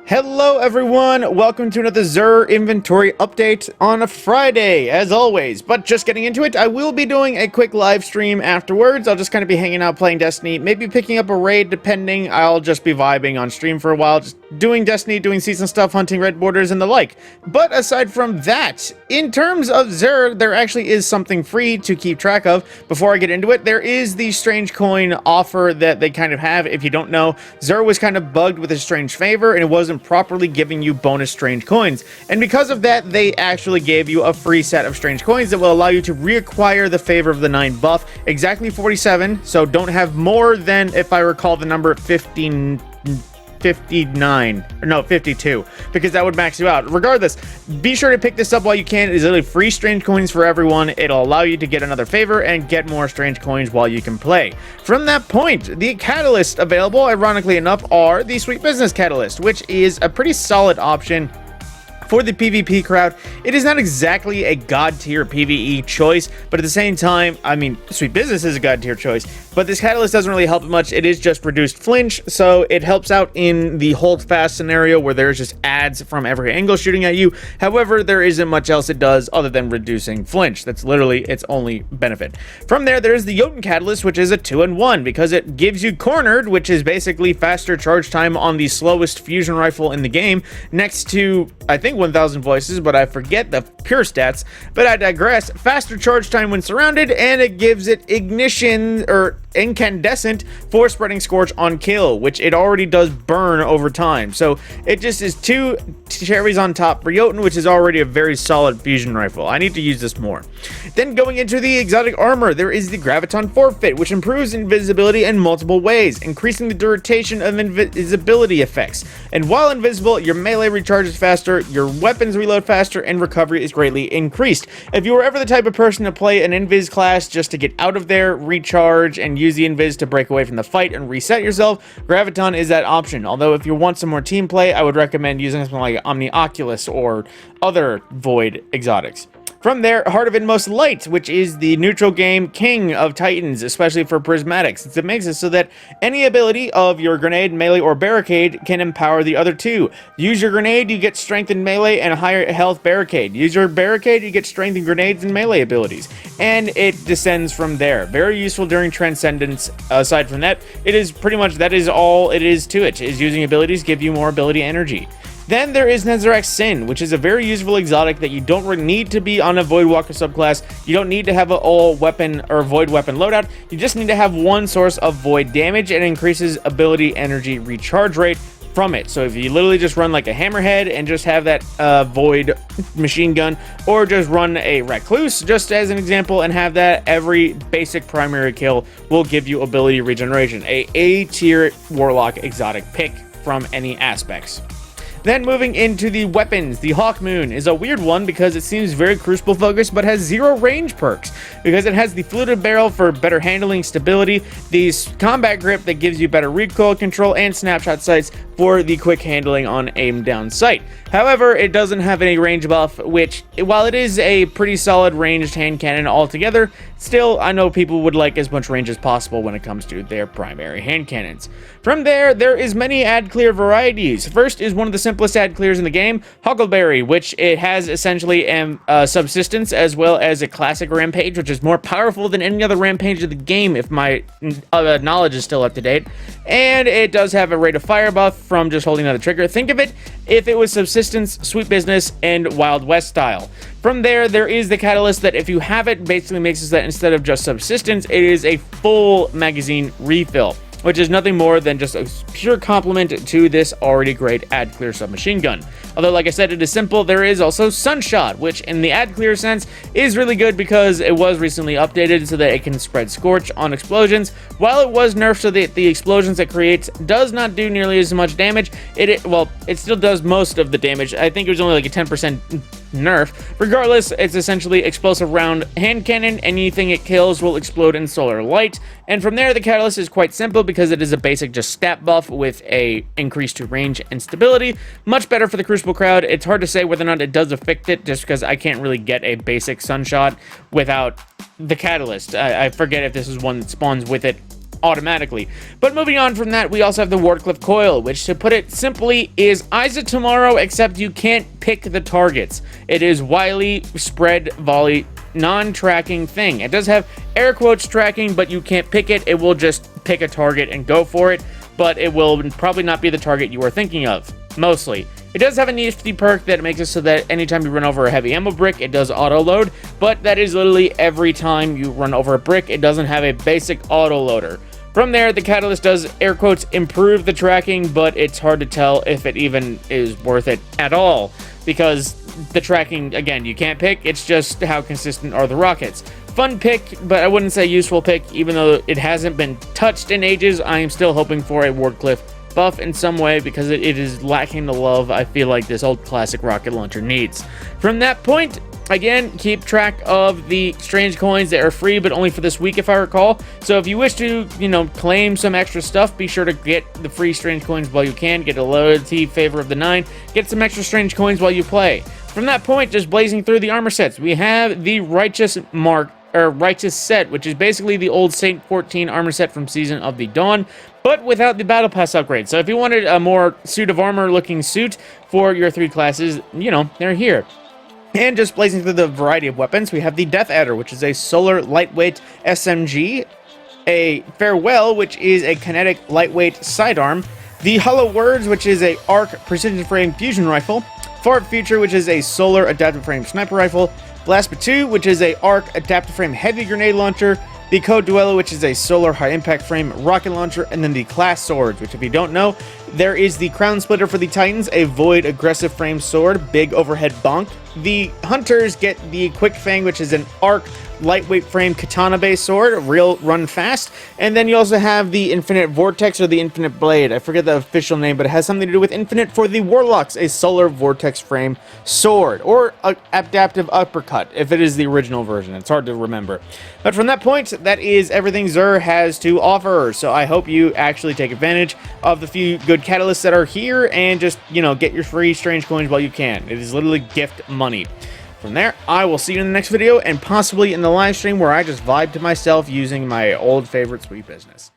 Hello everyone, welcome to another Xur inventory update on a Friday, as always. But just getting into it, I will be doing a quick live stream afterwards. I'll just kind of be hanging out playing Destiny, maybe picking up a raid depending. I'll just be vibing on stream for a while, just doing Destiny, doing season stuff, hunting red borders and the like. But aside from that, in terms of Xur, there actually is something free to keep track of. Before I get into it, there is the Strange Coin offer that they kind of have. If you don't know, Xur was kind of bugged with a strange favor and it wasn't properly giving you bonus strange coins, and because of that they actually gave you a free set of strange coins that will allow you to reacquire the favor of the 9 buff, exactly 47, so don't have more than, if I recall the number, 59 or no 52, because that would max you out. Regardless, be sure to pick this up while you can. It is literally free strange coins for everyone. It'll allow you to get another favor and get more strange coins while you can play. From that point, the catalysts available, ironically enough, are the Sweet Business Catalyst, which is a pretty solid option for the PvP crowd. It is not exactly a god tier PvE choice, but at the same time, I mean, Sweet Business is a god tier choice, but this catalyst doesn't really help much. It is just reduced flinch, so it helps out in the hold fast scenario where there's just ads from every angle shooting at you. However, there isn't much else it does other than reducing flinch. That's literally its only benefit. From there, there's the Jötunn catalyst, which is a 2-in-1 because it gives you cornered, which is basically faster charge time on the slowest fusion rifle in the game, next to, I think, 1000 voices, but I forget the pure stats, but I digress. Faster charge time when surrounded, and it gives it ignition or incandescent for spreading scorch on kill, which it already does burn over time. So it just is 2 cherries on top for Jötunn, which is already a very solid fusion rifle. I need to use this more. Then going into the exotic armor, there is the Graviton Forfeit, which improves invisibility in multiple ways, increasing the duration of invisibility effects. And while invisible, your melee recharges faster, your weapons reload faster, and recovery is greatly increased. If you were ever the type of person to play an invis class just to get out of there, recharge, and use the invis to break away from the fight and reset yourself, Graviton is that option. Although if you want some more team play, I would recommend using something like Omni Oculus or other Void exotics. From there, Heart of Inmost Light, which is the neutral game king of Titans, especially for prismatics. It makes it so that any ability of your grenade, melee, or barricade can empower the other two. Use your grenade, you get strength in melee and a higher health barricade. Use your barricade, you get strength in grenades and melee abilities. And it descends from there. Very useful during Transcendence. Aside from that, it is pretty much, that is all it is to it, is using abilities give you more ability energy. Then there is Nezarac's Sin, which is a very useful exotic that you don't really need to be on a Void Walker subclass. You don't need to have an all weapon or Void weapon loadout. You just need to have one source of Void damage, and increases ability energy recharge rate from it. So if you literally just run like a Hammerhead and just have that Void machine gun, or just run a Recluse, just as an example, and have that, every basic primary kill will give you ability regeneration. A A-tier Warlock exotic pick from any aspects. Then moving into the weapons, the Hawkmoon is a weird one because it seems very Crucible focused but has 0 range perks, because it has the Fluted Barrel for better handling stability, the Combat Grip that gives you better recoil control, and Snapshot Sights for the quick handling on aim down sight. However, it doesn't have any range buff, which, while it is a pretty solid ranged hand cannon altogether, still, I know people would like as much range as possible when it comes to their primary hand cannons. From there, there is many ad clear varieties. First is one of the simplest ad clears in the game, Huckleberry, which it has essentially subsistence as well as a classic rampage, which is more powerful than any other rampage of the game if my knowledge is still up to date. And it does have a rate of fire buff from just holding down the trigger. Think of it if it was subsistence, Sweet Business, and Wild West style. From there, there is the catalyst that if you have it, basically makes it that instead of just subsistence, it is a full magazine refill, which is nothing more than just a pure complement to this already great ad clear submachine gun. Although, like I said, it is simple. There is also Sunshot, which in the ad clear sense is really good because it was recently updated so that it can spread scorch on explosions. While it was nerfed so that the explosions it creates does not do nearly as much damage, it still does most of the damage. I think it was only like a 10% nerf. Regardless, it's essentially explosive round hand cannon. Anything it kills will explode in solar light. And from there, the catalyst is quite simple because it is a basic just stat buff with a increase to range and stability. Much better for the Crucible crowd. It's hard to say whether or not it does affect it just because I can't really get a basic Sunshot without the catalyst. I forget if this is one that spawns with it automatically. But moving on from that, we also have the Wardcliff Coil, which, to put it simply, is Eyes of Tomorrow, except you can't pick the targets. It is wily, spread, volley, non-tracking thing. It does have air quotes tracking, but you can't pick it. It will just pick a target and go for it, but it will probably not be the target you are thinking of, mostly. It does have a nifty perk that makes it so that anytime you run over a heavy ammo brick, it does auto-load, but that is literally every time you run over a brick. It doesn't have a basic auto-loader. From there, the Catalyst does, air quotes, improve the tracking, but it's hard to tell if it even is worth it at all, because the tracking, again, you can't pick. It's just how consistent are the rockets. Fun pick, but I wouldn't say useful pick, even though it hasn't been touched in ages. I am still hoping for a Wardcliff buff in some way, because it is lacking the love I feel like this old classic rocket launcher needs. From that point, again, keep track of the strange coins that are free, but only for this week, if I recall. So if you wish to, claim some extra stuff, be sure to get the free strange coins while you can. Get a loyalty favor of the 9. Get some extra strange coins while you play. From that point, just blazing through the armor sets, we have the Righteous set, which is basically the old Saint 14 armor set from Season of the Dawn, but without the Battle Pass upgrade. So if you wanted a more suit of armor looking suit for your 3 classes, they're here. And just blazing through the variety of weapons, we have the Death Adder, which is a solar lightweight SMG, a Farewell, which is a kinetic lightweight sidearm, the Hollow Words, which is a arc precision frame fusion rifle, Far Future, which is a solar adaptive frame sniper rifle, Blast Batu, which is a arc adaptive frame heavy grenade launcher, the Code Duello, which is a solar high impact frame rocket launcher, and then the Class Swords, which, if you don't know, there is the Crown Splitter for the Titans, a void aggressive frame sword, big overhead bonk. The Hunters get the Quick Fang, which is an arc lightweight frame katana based sword, real run fast. And then you also have the Infinite Vortex, or the Infinite Blade. I forget the official name, but it has something to do with Infinite for the Warlocks, a solar vortex frame sword, or a adaptive uppercut if it is the original version. It's hard to remember. But from that point, that is everything Xur has to offer. So I hope you actually take advantage of the few good catalysts that are here, and just, get your free strange coins while you can. It is literally gift money. From there, I will see you in the next video, and possibly in the live stream where I just vibe to myself using my old favorite sweet business.